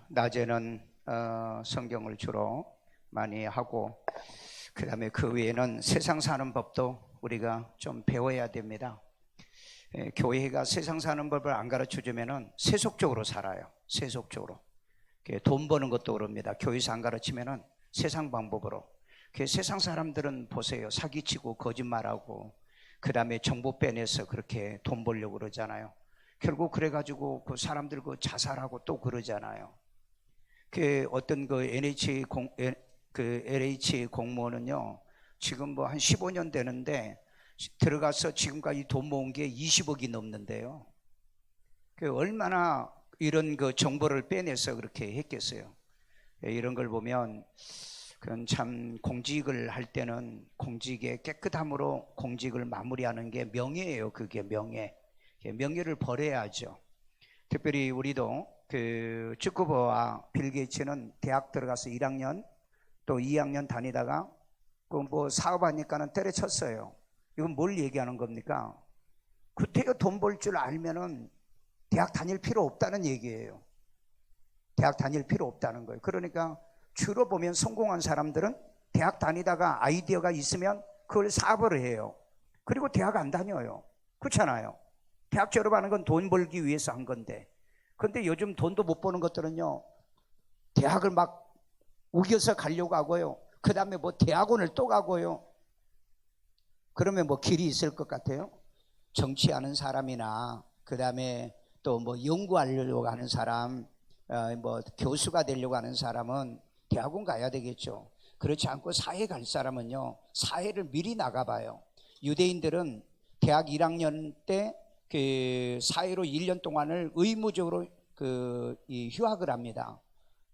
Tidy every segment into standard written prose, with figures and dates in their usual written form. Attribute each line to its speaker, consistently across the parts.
Speaker 1: 낮에는 성경을 주로 많이 하고 그 다음에 그 외에는 세상 사는 법도 우리가 좀 배워야 됩니다. 교회가 세상 사는 법을 안 가르쳐 주면은 세속적으로 살아요. 세속적으로. 돈 버는 것도 그럽니다. 교회에서 안 가르치면은 세상 방법으로. 세상 사람들은 보세요. 사기치고 거짓말하고 그 다음에 정보 빼내서 그렇게 돈 벌려고 그러잖아요. 결국 그래가지고 그 사람들 그 자살하고 또 그러잖아요. 어떤 LH 공무원은요, 지금 뭐 한 15년 되는데 들어가서 지금까지 돈 모은 게 20억이 넘는데요. 얼마나 이런 정보를 빼내서 그렇게 했겠어요. 이런 걸 보면 그건 참 공직을 할 때는 공직의 깨끗함으로 공직을 마무리하는 게 명예예요. 그게 명예를 버려야죠. 특별히 우리도 축구부와 빌 게이츠는 대학 들어가서 1학년 또 2학년 다니다가 뭐 사업하니까는 때려쳤어요. 이건 뭘 얘기하는 겁니까? 그때가 돈 벌 줄 알면은 대학 다닐 필요 없다는 얘기예요. 대학 다닐 필요 없다는 거예요. 그러니까 주로 보면 성공한 사람들은 대학 다니다가 아이디어가 있으면 그걸 사업을 해요. 그리고 대학 안 다녀요. 그렇잖아요. 대학 졸업하는 건 돈 벌기 위해서 한 건데. 근데 요즘 돈도 못 버는 것들은요, 대학을 막 우겨서 가려고 하고요. 그 다음에 뭐 대학원을 또 가고요. 그러면 뭐 길이 있을 것 같아요? 정치하는 사람이나 그 다음에 또 뭐 연구하려고 하는 사람, 뭐 교수가 되려고 하는 사람은 대학원 가야 되겠죠. 그렇지 않고 사회 갈 사람은요, 사회를 미리 나가봐요. 유대인들은 대학 1학년 때 사회로 1년 동안을 의무적으로 휴학을 합니다.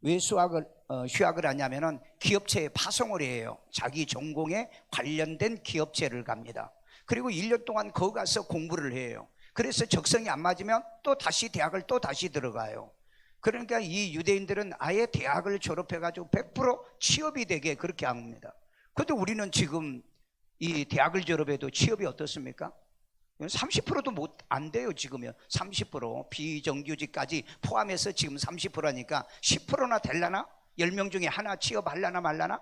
Speaker 1: 왜 휴학을 하냐면은 기업체에 파송을 해요. 자기 전공에 관련된 기업체를 갑니다. 그리고 1년 동안 거기 가서 공부를 해요. 그래서 적성이 안 맞으면 또 다시 대학을 또 다시 들어가요. 그러니까 이 유대인들은 아예 대학을 졸업해가지고 100% 취업이 되게 그렇게 합니다. 그런데 우리는 지금 이 대학을 졸업해도 취업이 어떻습니까? 30%도 안 돼요. 지금요. 30% 비정규직까지 포함해서 지금 30%니까 10%나 될라나? 10명 중에 하나 취업하려나 말라나?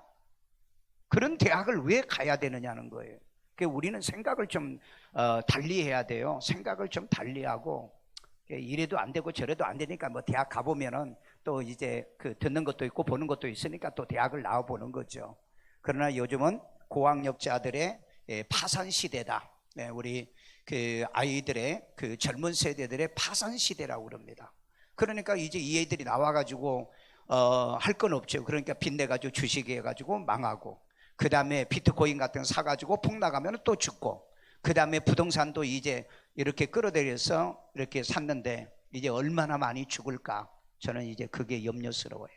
Speaker 1: 그런 대학을 왜 가야 되느냐는 거예요. 우리는 생각을 좀 달리 해야 돼요. 생각을 좀 달리하고 이래도 안 되고 저래도 안 되니까 뭐 대학 가보면은 또 이제 듣는 것도 있고 보는 것도 있으니까 또 대학을 나와보는 거죠. 그러나 요즘은 고학력자들의 파산 시대다. 우리 아이들의 젊은 세대들의 파산 시대라고 그럽니다. 그러니까 이제 이 애들이 나와가지고 할 건 없죠. 그러니까 빚내가지고 주식해가지고 망하고, 그 다음에 비트코인 같은 거 사가지고 폭 나가면 또 죽고, 그 다음에 부동산도 이제 이렇게 끌어들여서 이렇게 샀는데 이제 얼마나 많이 죽을까. 저는 이제 그게 염려스러워요.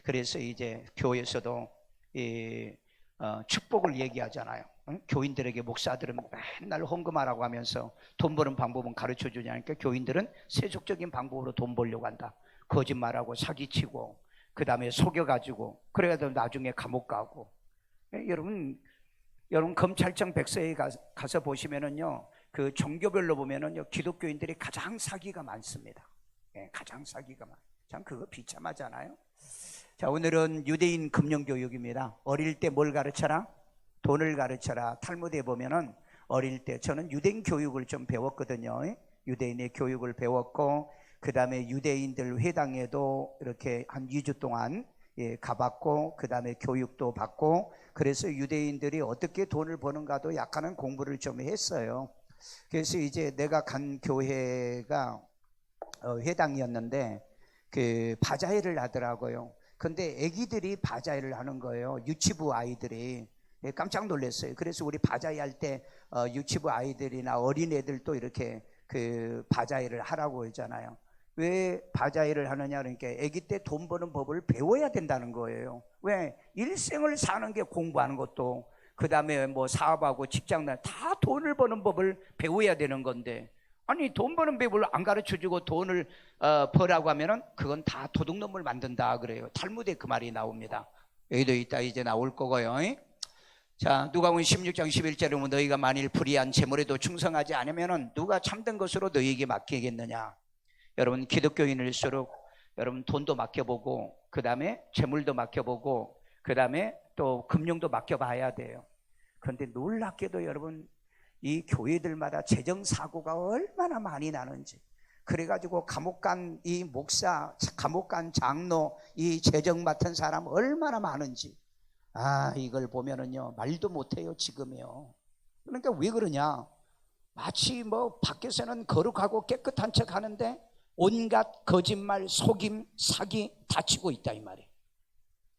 Speaker 1: 그래서 이제 교회에서도 축복을 얘기하잖아요. 교인들에게 목사들은 맨날 헌금하라고 하면서 돈 버는 방법은 가르쳐 주냐니까 교인들은 세속적인 방법으로 돈 벌려고 한다. 거짓말하고 사기치고 그 다음에 속여가지고 그래가지고 나중에 감옥 가고. 여러분 검찰청 백서에 가서 보시면은요, 그 종교별로 보면은요, 기독교인들이 가장 사기가 많습니다. 가장 사기가 많아요. 참 그거 비참하잖아요. 자, 오늘은 유대인 금융교육입니다. 어릴 때 뭘 가르쳐라? 돈을 가르쳐라. 탈무드에 보면은 어릴 때 저는 유대인 교육을 좀 배웠거든요. 유대인의 교육을 배웠고, 그 다음에 유대인들 회당에도 이렇게 한 2주 동안 가봤고, 그 다음에 교육도 받고, 그래서 유대인들이 어떻게 돈을 버는가도 약간은 공부를 좀 했어요. 그래서 이제 내가 간 교회가 회당이었는데 바자회를 하더라고요. 근데 애기들이 바자회를 하는 거예요. 유치부 아이들이. 깜짝 놀랐어요. 그래서 우리 바자회 할 때 유치부 아이들이나 어린애들도 이렇게 바자회를 하라고 하잖아요. 왜 바자회를 하느냐 그러니까 아기 때 돈 버는 법을 배워야 된다는 거예요. 왜? 일생을 사는 게 공부하는 것도, 그 다음에 뭐 사업하고 직장도 다 돈을 버는 법을 배워야 되는 건데, 아니 돈 버는 법을 안 가르쳐주고 돈을 버라고 하면은 그건 다 도둑놈을 만든다 그래요. 탈무드에 그 말이 나옵니다. 여기도 있다 이제 나올 거고요. 자, 누가복음 16장 11절에 보면 너희가 만일 불의한 재물에도 충성하지 않으면은 누가 참된 것으로 너희에게 맡기겠느냐. 여러분 기독교인일수록 여러분 돈도 맡겨보고 그 다음에 재물도 맡겨보고 그 다음에 또 금융도 맡겨봐야 돼요. 그런데 놀랍게도 여러분 이 교회들마다 재정사고가 얼마나 많이 나는지, 그래가지고 감옥 간 이 목사, 감옥 간 장로, 이 재정 맡은 사람 얼마나 많은지, 이걸 보면은요 말도 못해요 지금이요. 그러니까 왜 그러냐, 마치 뭐 밖에서는 거룩하고 깨끗한 척 하는데 온갖 거짓말, 속임, 사기 다 치고 있다 이 말이에요.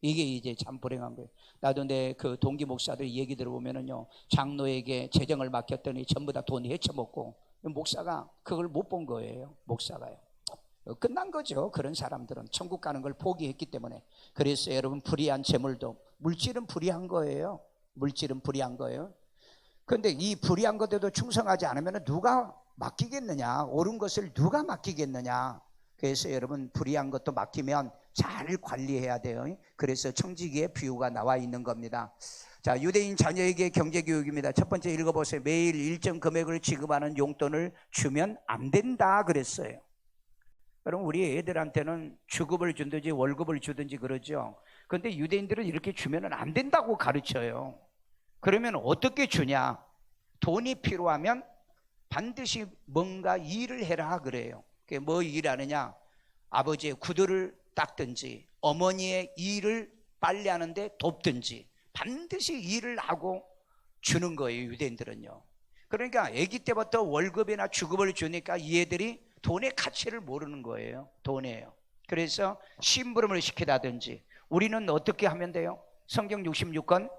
Speaker 1: 이게 이제 참 불행한 거예요. 나도 내 그 동기 목사들 얘기 들어보면은요, 장로에게 재정을 맡겼더니 전부 다 돈 헤쳐먹고, 목사가 그걸 못 본 거예요. 목사가요. 끝난 거죠. 그런 사람들은 천국 가는 걸 포기했기 때문에. 그래서 여러분 불의한 재물도, 물질은 불의한 거예요. 물질은 불의한 거예요. 그런데 이 불의한 것에도 충성하지 않으면 누가 맡기겠느냐, 옳은 것을 누가 맡기겠느냐. 그래서 여러분 불의한 것도 맡기면 잘 관리해야 돼요. 그래서 청지기의 비유가 나와 있는 겁니다. 자, 유대인 자녀에게 경제교육입니다. 첫 번째 읽어보세요. 매일 일정 금액을 지급하는 용돈을 주면 안 된다 그랬어요. 여러분 우리 애들한테는 주급을 주든지 월급을 주든지 그러죠. 그런데 유대인들은 이렇게 주면 안 된다고 가르쳐요. 그러면 어떻게 주냐, 돈이 필요하면 반드시 뭔가 일을 해라 그래요. 그게 뭐 일하느냐, 아버지의 구두를 닦든지 어머니의 일을 빨래하는데 돕든지 반드시 일을 하고 주는 거예요 유대인들은요. 그러니까 아기 때부터 월급이나 주급을 주니까 이 애들이 돈의 가치를 모르는 거예요. 돈이에요. 그래서 심부름을 시키다든지, 우리는 어떻게 하면 돼요? 성경 66권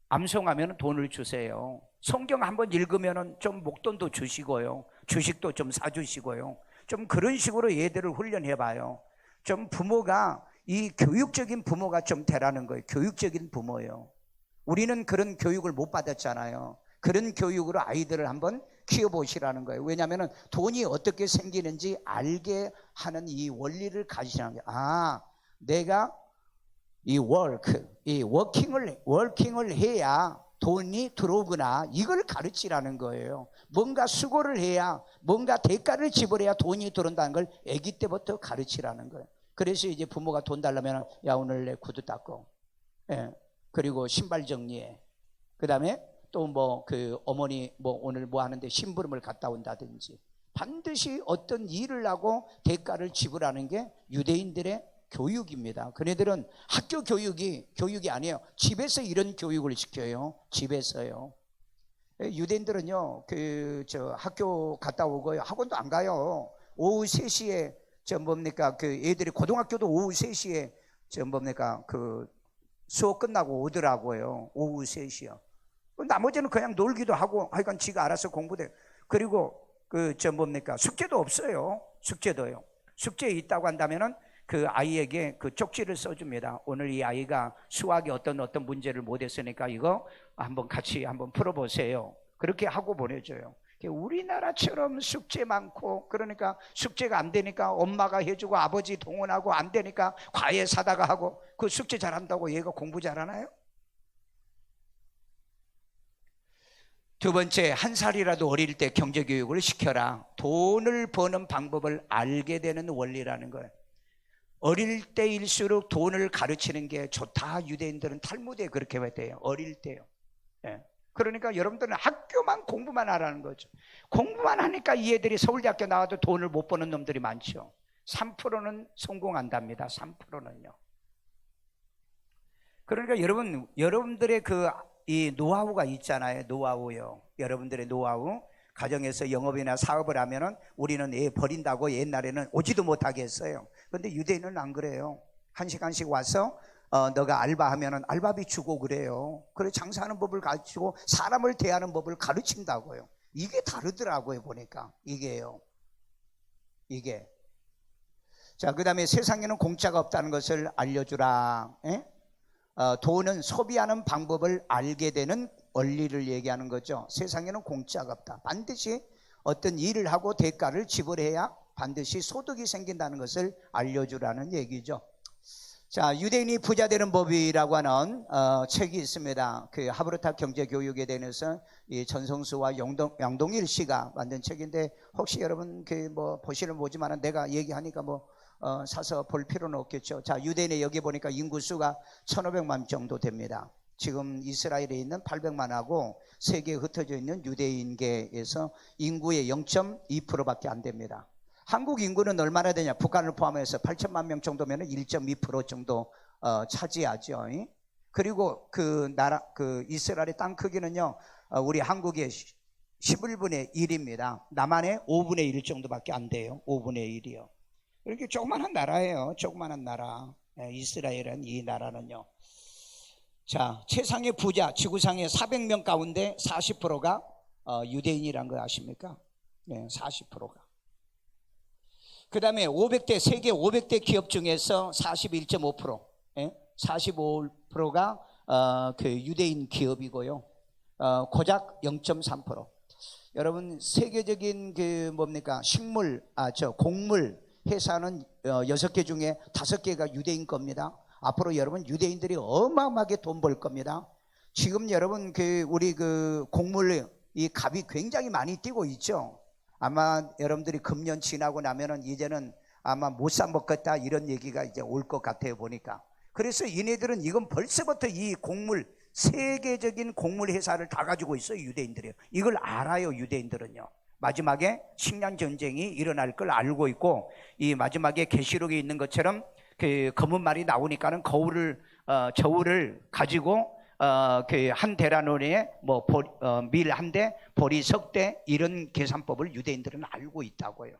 Speaker 1: 암송하면 돈을 주세요. 성경 한번 읽으면 좀 목돈도 주시고요, 주식도 좀 사주시고요, 좀 그런 식으로 얘들을 훈련해봐요. 좀 부모가, 이 교육적인 부모가 좀 되라는 거예요. 교육적인 부모예요. 우리는 그런 교육을 못 받았잖아요. 그런 교육으로 아이들을 한번 키워보시라는 거예요. 왜냐하면 돈이 어떻게 생기는지 알게 하는 이 원리를 가지시는 거예요. 내가 이 워킹을 해야 돈이 들어오구나, 이걸 가르치라는 거예요. 뭔가 수고를 해야, 뭔가 대가를 지불해야 돈이 들어온다는 걸 아기 때부터 가르치라는 거예요. 그래서 이제 부모가 돈 달라면, 야 오늘 내 구두 닦고, 그리고 신발 정리해, 그 다음에 또 뭐 그 어머니 뭐 오늘 뭐 하는데 심부름을 갔다 온다든지, 반드시 어떤 일을 하고 대가를 지불하는 게 유대인들의 교육입니다. 그네들은 학교 교육이 아니에요. 집에서 이런 교육을 시켜요. 집에서요. 유대인들은요, 학교 갔다 오고요, 학원도 안 가요. 오후 3시에 그 애들이 고등학교도 오후 3시에 그 수업 끝나고 오더라고요. 오후 3시요. 나머지는 그냥 놀기도 하고 하여간 지가 알아서 공부돼요. 그리고 숙제도 없어요. 숙제도요. 숙제 있다고 한다면은 그 아이에게 그 쪽지를 써줍니다. 오늘 이 아이가 수학에 어떤 문제를 못했으니까 이거 같이 한번 풀어보세요. 그렇게 하고 보내줘요. 우리나라처럼 숙제 많고, 그러니까 숙제가 안 되니까 엄마가 해주고 아버지 동원하고, 안 되니까 과외 사다가 하고, 그 숙제 잘한다고 얘가 공부 잘하나요? 두 번째, 1살이라도 어릴 때 경제교육을 시켜라. 돈을 버는 방법을 알게 되는 원리라는 거예요. 어릴 때일수록 돈을 가르치는 게 좋다. 유대인들은 탈무드에 그렇게 돼요. 어릴 때요. 그러니까 여러분들은 학교만 공부만 하라는 거죠. 공부만 하니까 이 애들이 서울대학교 나와도 돈을 못 버는 놈들이 많죠. 3%는 성공한답니다. 3%는요. 그러니까 여러분들의 이 노하우가 있잖아요. 노하우요. 여러분들의 노하우. 가정에서 영업이나 사업을 하면은 우리는 애 버린다고 옛날에는 오지도 못하게 했어요. 그런데 유대인은 안 그래요. 1시간씩 와서 너가 알바하면은 알바비 주고 그래요. 그래 장사하는 법을 가르치고 사람을 대하는 법을 가르친다고요. 이게 다르더라고요. 보니까 이게요. 이게. 자, 그 다음에 세상에는 공짜가 없다는 것을 알려주라. 돈은 소비하는 방법을 알게 되는 원리를 얘기하는 거죠. 세상에는 공짜가 없다. 반드시 어떤 일을 하고 대가를 지불해야 반드시 소득이 생긴다는 것을 알려주라는 얘기죠. 자, 유대인이 부자 되는 법이라고 하는 책이 있습니다. 그 하브르타 경제교육에 대해서 이 전성수와 양동일 씨가 만든 책인데, 혹시 여러분 보시는 보지만은 내가 얘기하니까 사서 볼 필요는 없겠죠. 자, 유대인의 여기 보니까 인구수가 1,500만 정도 됩니다. 지금 이스라엘에 있는 800만하고 세계에 흩어져 있는 유대인계에서 인구의 0.2%밖에 안 됩니다. 한국 인구는 얼마나 되냐? 북한을 포함해서 8천만 명 정도면 1.2% 정도 차지하죠. 그리고 그 이스라엘의 땅 크기는요, 우리 한국의 11분의 1입니다. 남한의 5분의 1 정도밖에 안 돼요. 5분의 1이요. 이렇게 조그만한 나라예요. 조그만한 나라. 이스라엘은 이 나라는요. 자, 최상의 부자, 지구상의 400명 가운데 40%가 유대인이란 거 아십니까? 네, 40%가. 그 다음에 500대, 세계 500대 기업 중에서 41.5%, 45%가 그 유대인 기업이고요. 고작 0.3%. 여러분, 세계적인 그 뭡니까? 곡물 회사는 6개 중에 5개가 유대인 겁니다. 앞으로 여러분 유대인들이 어마어마하게 돈 벌 겁니다. 지금 여러분 우리 곡물 이 값이 굉장히 많이 뛰고 있죠. 아마 여러분들이 금년 지나고 나면은 이제는 아마 못 사 먹겠다 이런 얘기가 이제 올 것 같아요 보니까. 그래서 얘네들은 이건 벌써부터 이 곡물 세계적인 곡물 회사를 다 가지고 있어요 유대인들이요. 이걸 알아요 유대인들은요. 마지막에 식량 전쟁이 일어날 걸 알고 있고 이 마지막에 계시록에 있는 것처럼 그 검은 말이 나오니까는 저울을 가지고 그 한 데나리온에 밀 한 대, 보리 석 대 이런 계산법을 유대인들은 알고 있다고요.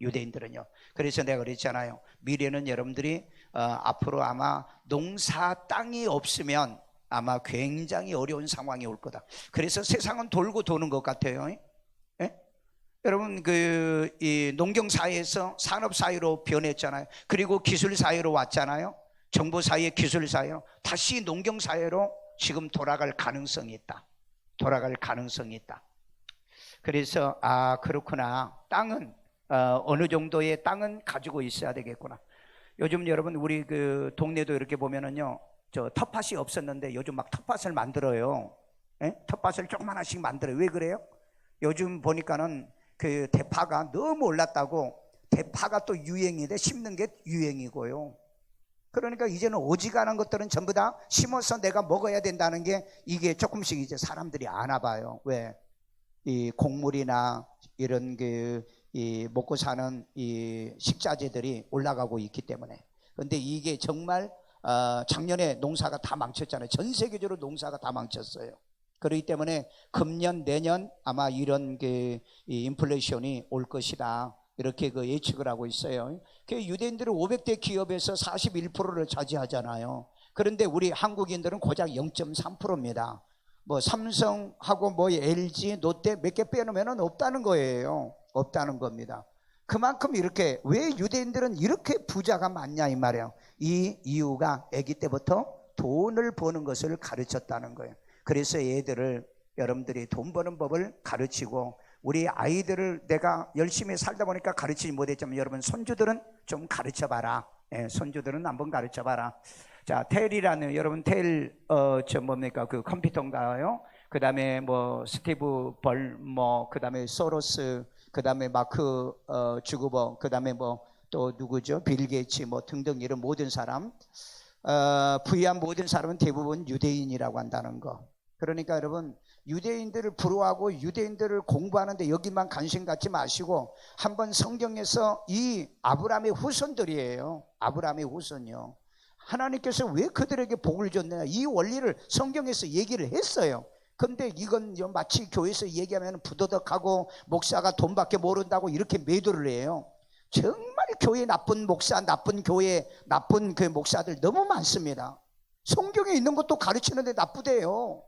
Speaker 1: 유대인들은요. 그래서 내가 그랬잖아요. 미래는 여러분들이 앞으로 아마 농사 땅이 없으면 아마 굉장히 어려운 상황이 올 거다. 그래서 세상은 돌고 도는 것 같아요. 예? 여러분 이 농경 사회에서 산업 사회로 변했잖아요. 그리고 기술 사회로 왔잖아요. 정보 사회, 기술 사회로 다시 농경 사회로 지금 돌아갈 가능성이 있다. 돌아갈 가능성이 있다. 그래서 그렇구나. 땅은 어느 정도의 땅은 가지고 있어야 되겠구나. 요즘 여러분 우리 그 동네도 이렇게 보면은요, 저 텃밭이 없었는데 요즘 막 텃밭을 만들어요. 예? 텃밭을 조그마하씩 만들어요. 왜 그래요? 요즘 보니까는 그 대파가 너무 올랐다고 대파가 또 유행인데 심는 게 유행이고요. 그러니까 이제는 오지간한 것들은 전부 다 심어서 내가 먹어야 된다는 게 이게 조금씩 이제 사람들이 아나 봐요. 왜? 이 곡물이나 이런 이 먹고 사는 이 식자재들이 올라가고 있기 때문에. 근데 이게 정말 작년에 농사가 다 망쳤잖아요. 전 세계적으로 농사가 다 망쳤어요. 그렇기 때문에 금년 내년 아마 이런 이 인플레이션이 올 것이다. 이렇게 예측을 하고 있어요. 유대인들은 500대 기업에서 41%를 차지하잖아요. 그런데 우리 한국인들은 고작 0.3%입니다. 뭐 삼성하고 뭐 LG, 롯데 몇 개 빼놓으면 없다는 거예요. 없다는 겁니다. 그만큼 이렇게 왜 유대인들은 이렇게 부자가 많냐 이 말이에요. 이 이유가 아기 때부터 돈을 버는 것을 가르쳤다는 거예요. 그래서 얘들을 여러분들이 돈 버는 법을 가르치고 우리 아이들을 내가 열심히 살다 보니까 가르치지 못했지만 여러분 손주들은 좀 가르쳐봐라. 손주들은 한번 가르쳐봐라. 자, 텔이라는 여러분 텔 뭡니까 그 컴퓨터인가요? 그 다음에 뭐 스티브 벌머, 그 다음에 소로스, 그 다음에 마크 주그버, 그 다음에 뭐 또 누구죠? 빌 게이츠 뭐 등등 이런 모든 사람 부유한 모든 사람은 대부분 유대인이라고 한다는 거. 그러니까 여러분 유대인들을 부러워하고 유대인들을 공부하는데 여기만 관심 갖지 마시고 한번 성경에서 이 아브라함의 후손들이에요. 아브라함의 후손이요. 하나님께서 왜 그들에게 복을 줬느냐 이 원리를 성경에서 얘기를 했어요. 근데 이건 마치 교회에서 얘기하면 부도덕하고 목사가 돈밖에 모른다고 이렇게 매도를 해요. 정말 교회 나쁜 목사, 나쁜 교회, 나쁜 그 목사들 너무 많습니다. 성경에 있는 것도 가르치는데 나쁘대요.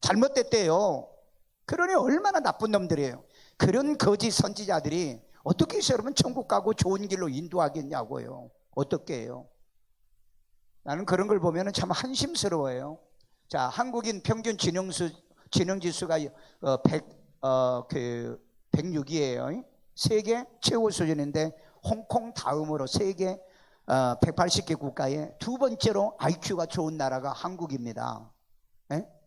Speaker 1: 잘못됐대요. 그러니 얼마나 나쁜 놈들이에요. 그런 거짓 선지자들이 어떻게 해서 여러분 천국 가고 좋은 길로 인도하겠냐고요. 어떻게 해요? 나는 그런 걸 보면 참 한심스러워요. 자, 한국인 평균 지능지수가 106이에요. 세계 최고 수준인데 홍콩 다음으로 세계 180개 국가에 두 번째로 IQ가 좋은 나라가 한국입니다.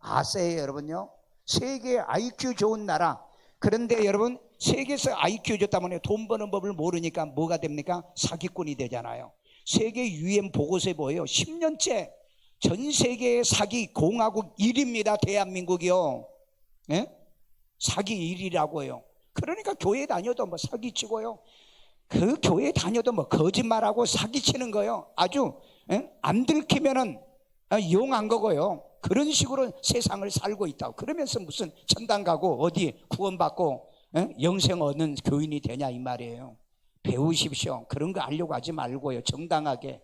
Speaker 1: 아세요 여러분요? 세계 IQ 좋은 나라 그런데 여러분, 세계에서 IQ 줬다면 돈 버는 법을 모르니까 뭐가 됩니까? 사기꾼이 되잖아요. 세계 유엔 보고서에 뭐예요? 10년째 전 세계의 사기 공화국 1위입니다. 대한민국이요. 예? 사기 1위라고요. 그러니까 교회 다녀도 뭐 사기치고요. 그 교회 다녀도 뭐 거짓말하고 사기치는 거요. 아주 안 들키면은 용한 거고요. 그런 식으로 세상을 살고 있다고. 그러면서 무슨 천당 가고 어디 구원받고 영생 얻는 교인이 되냐 이 말이에요. 배우십시오. 그런 거 하려고 하지 말고요. 정당하게.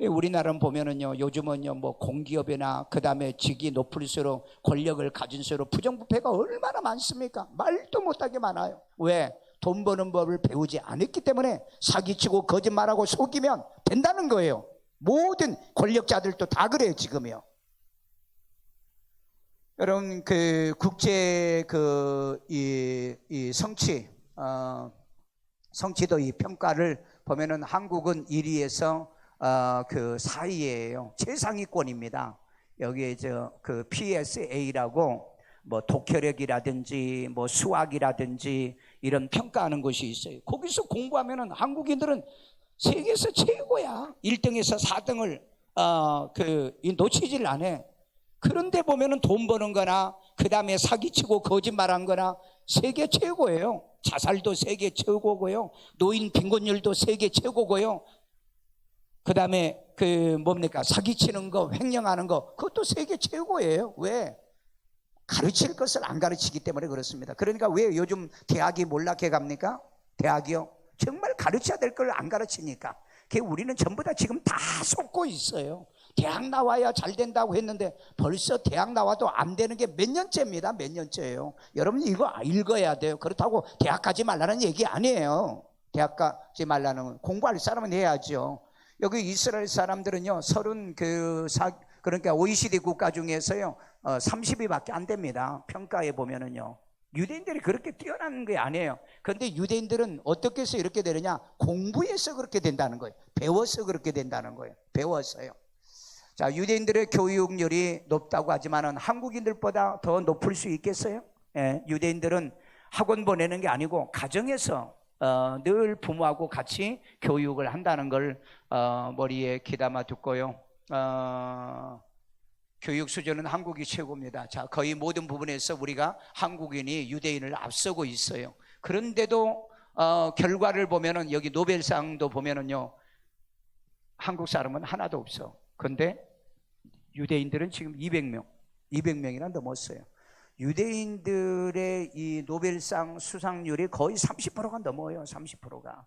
Speaker 1: 우리나라는 보면은요, 요즘은요, 뭐 공기업이나 그 다음에 직위 높을수록 권력을 가진수록 부정부패가 얼마나 많습니까? 말도 못하게 많아요. 왜? 돈 버는 법을 배우지 않았기 때문에 사기치고 거짓말하고 속이면 된다는 거예요. 모든 권력자들도 다 그래요, 지금이요. 여러분, 그 국제 이 성취도 이 평가를 보면은 한국은 1위에서 그 4위예요. 최상위권입니다. 여기에 그 PSA라고 뭐 독해력이라든지 뭐 수학이라든지 이런 평가하는 곳이 있어요. 거기서 공부하면은 한국인들은 세계에서 최고야. 1등에서 4등을 놓치질 않아. 그런데 보면은 돈 버는 거나 그 다음에 사기치고 거짓말한 거나 세계 최고예요. 자살도 세계 최고고요. 노인 빈곤율도 세계 최고고요. 그 다음에 사기치는 거, 횡령하는 거, 그것도 세계 최고예요. 왜? 가르칠 것을 안 가르치기 때문에 그렇습니다. 그러니까 왜 요즘 대학이 몰락해 갑니까? 대학이요? 정말 가르쳐야 될 걸 안 가르치니까. 우리는 전부 다 지금 다 속고 있어요. 대학 나와야 잘 된다고 했는데 벌써 대학 나와도 안 되는 게 몇 년째입니다. 몇 년째예요. 여러분 이거 읽어야 돼요. 그렇다고 대학 가지 말라는 얘기 아니에요. 대학 가지 말라는, 공부할 사람은 해야죠. 여기 이스라엘 사람들은요, 그러니까 OECD 국가 중에서요, 30위밖에 안 됩니다. 평가에 보면은요. 유대인들이 그렇게 뛰어난 게 아니에요. 그런데 유대인들은 어떻게 해서 이렇게 되느냐? 공부해서 그렇게 된다는 거예요. 배워서 그렇게 된다는 거예요. 배웠어요. 자, 유대인들의 교육률이 높다고 하지만은 한국인들보다 더 높을 수 있겠어요? 예, 유대인들은 학원 보내는 게 아니고 가정에서 늘 부모하고 같이 교육을 한다는 걸 머리에 귀담아 두고요. 교육 수준은 한국이 최고입니다. 자, 거의 모든 부분에서 우리가 한국인이 유대인을 앞서고 있어요. 그런데도 결과를 보면은 여기 노벨상도 보면은요, 한국 사람은 하나도 없어. 그런데 유대인들은 지금 200명이나 넘었어요. 유대인들의 이 노벨상 수상률이 거의 30%가 넘어요. 30%가.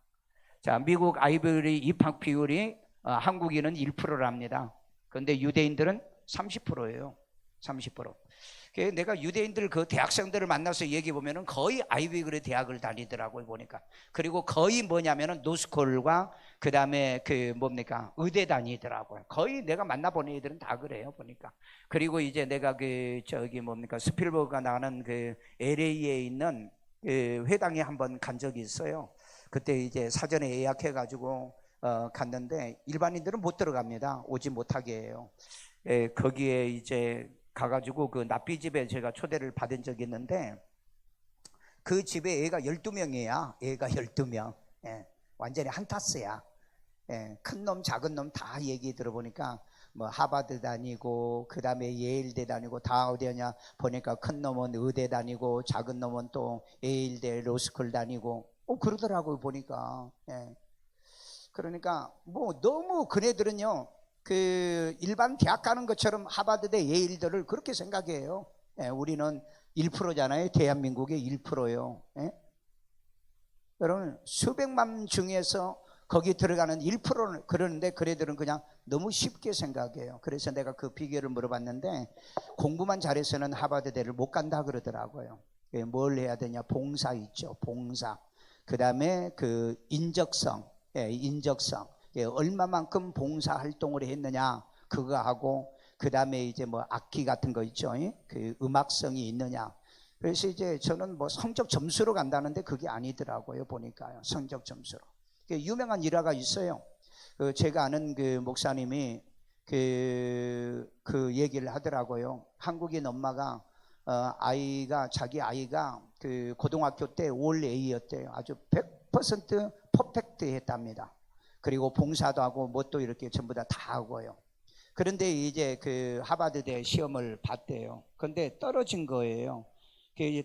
Speaker 1: 자, 미국 아이비리 입학 비율이 한국인은 1%랍니다. 그런데 유대인들은 30%예요. 30%. 내가 유대인들 그 대학생들을 만나서 얘기해 보면은 거의 아이비리 대학을 다니더라고요, 보니까. 그리고 거의 뭐냐면은 노스쿨과 그 다음에 의대 다니더라고요. 거의 내가 만나본 애들은 다 그래요, 보니까. 그리고 이제 내가 스필버그가 나가는 LA에 있는 회당에 한번 간 적이 있어요. 그때 이제 사전에 예약해 가지고 갔는데 일반인들은 못 들어갑니다. 오지 못하게 해요. 거기에 이제 가가지고 그 납비집에 제가 초대를 받은 적이 있는데 그 집에 애가 12명이야. 애가 12명. 완전히 한타스야. 큰 놈, 작은 놈 다 얘기 들어보니까 뭐 하버드 다니고 그 다음에 예일대 다니고 다 어디냐 보니까 큰 놈은 의대 다니고 작은 놈은 또 예일대 로스쿨 다니고 그러더라고요, 보니까. 그러니까 뭐 너무 그네들은요, 일반 대학 가는 것처럼 하버드대 예일대를 그렇게 생각해요. 우리는 1%잖아요. 대한민국의 1%예요. 여러분, 수백만 중에서 거기 들어가는 1%는 그러는데 그네들은 그냥 너무 쉽게 생각해요. 그래서 내가 그 비결을 물어봤는데 공부만 잘해서는 하버드대를 못 간다 그러더라고요. 뭘 해야 되냐? 봉사 있죠. 봉사. 그 다음에 인적성. 인적성. 얼마만큼 봉사 활동을 했느냐 그거 하고, 그 다음에 이제 뭐 악기 같은 거 있죠. 음악성이 있느냐. 그래서 이제 저는 뭐 성적 점수로 간다는데 그게 아니더라고요, 보니까요. 성적 점수로. 유명한 일화가 있어요. 제가 아는 목사님이 그 얘기를 하더라고요. 한국인 엄마가 자기 아이가 그 고등학교 때 올 A였대요. 아주 100% 퍼펙트 했답니다. 그리고 봉사도 하고 뭐 또 이렇게 전부 다 하고요. 그런데 이제 그 하버드대 시험을 봤대요. 근데 떨어진 거예요.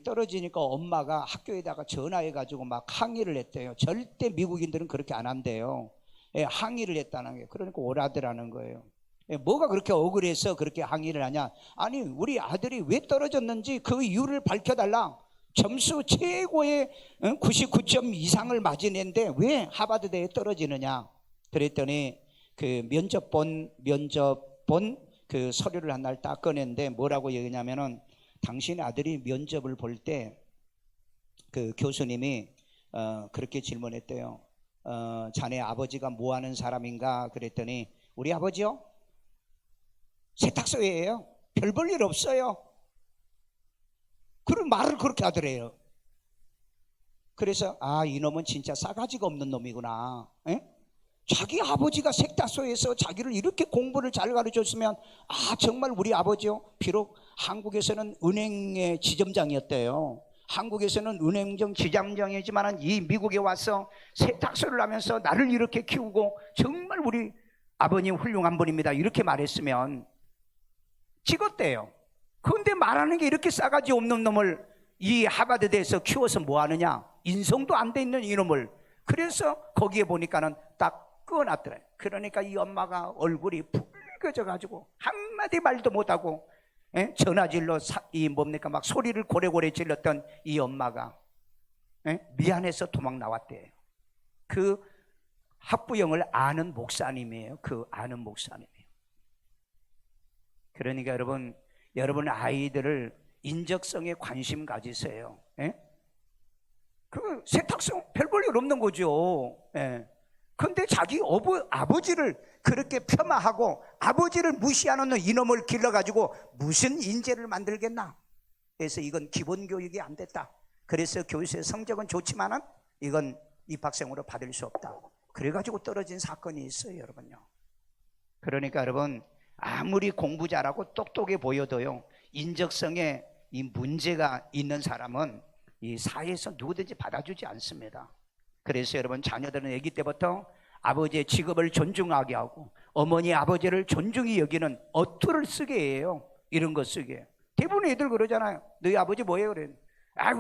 Speaker 1: 떨어지니까 엄마가 학교에다가 전화해가지고 막 항의를 했대요. 절대 미국인들은 그렇게 안 한대요. 예, 항의를 했다는 게. 그러니까 오라더라는 거예요. 예, 뭐가 그렇게 억울해서 그렇게 항의를 하냐? 아니, 우리 아들이 왜 떨어졌는지 그 이유를 밝혀달라. 점수 최고의 99점 이상을 맞이냈는데 왜 하버드대에 떨어지느냐? 그랬더니 그 면접본 그 서류를 한 날 딱 꺼냈는데 뭐라고 얘기냐면은 당신 아들이 면접을 볼 때 그 교수님이 그렇게 질문했대요. 자네 아버지가 뭐 하는 사람인가? 그랬더니 우리 아버지요? 세탁소예요. 별 볼 일 없어요. 그런 말을 그렇게 하더래요. 그래서 이놈은 진짜 싸가지가 없는 놈이구나. 에? 자기 아버지가 세탁소에서 자기를 이렇게 공부를 잘 가르쳤으면 정말 우리 아버지요. 비록 한국에서는 은행의 지점장이었대요. 한국에서는 은행정 지점장이지만 이 미국에 와서 세탁소를 하면서 나를 이렇게 키우고 정말 우리 아버님 훌륭한 분입니다. 이렇게 말했으면 찍었대요. 그런데 말하는 게 이렇게 싸가지 없는 놈을 이 하버드대에서 키워서 뭐 하느냐? 인성도 안 돼 있는 이놈을. 그래서 거기에 보니까는 딱 꺼놨더래. 그러니까 이 엄마가 얼굴이 붉어져가지고 한마디 말도 못하고 전화질로 막 소리를 고래고래 질렀던 이 엄마가 미안해서 도망 나왔대요. 그 학부형을 아는 목사님이에요. 그 아는 목사님이에요. 그러니까 여러분 아이들을 인적성에 관심 가지세요. 그 세탁소 별 볼 일 없는 거죠. 근데 자기 아버지를 그렇게 폄하하고 아버지를 무시하는 이놈을 길러가지고 무슨 인재를 만들겠나? 그래서 이건 기본교육이 안 됐다. 그래서 교수의 성적은 좋지만은 이건 입학생으로 받을 수 없다. 그래가지고 떨어진 사건이 있어요, 여러분요. 그러니까 여러분 아무리 공부 잘하고 똑똑해 보여도요, 인적성에 이 문제가 있는 사람은 이 사회에서 누구든지 받아주지 않습니다. 그래서 여러분 자녀들은 아기 때부터 아버지의 직업을 존중하게 하고 어머니 아버지를 존중히 여기는 어투를 쓰게 해요. 이런 거 쓰게 해요. 대부분 애들 그러잖아요. 너희 아버지 뭐예요? 그래.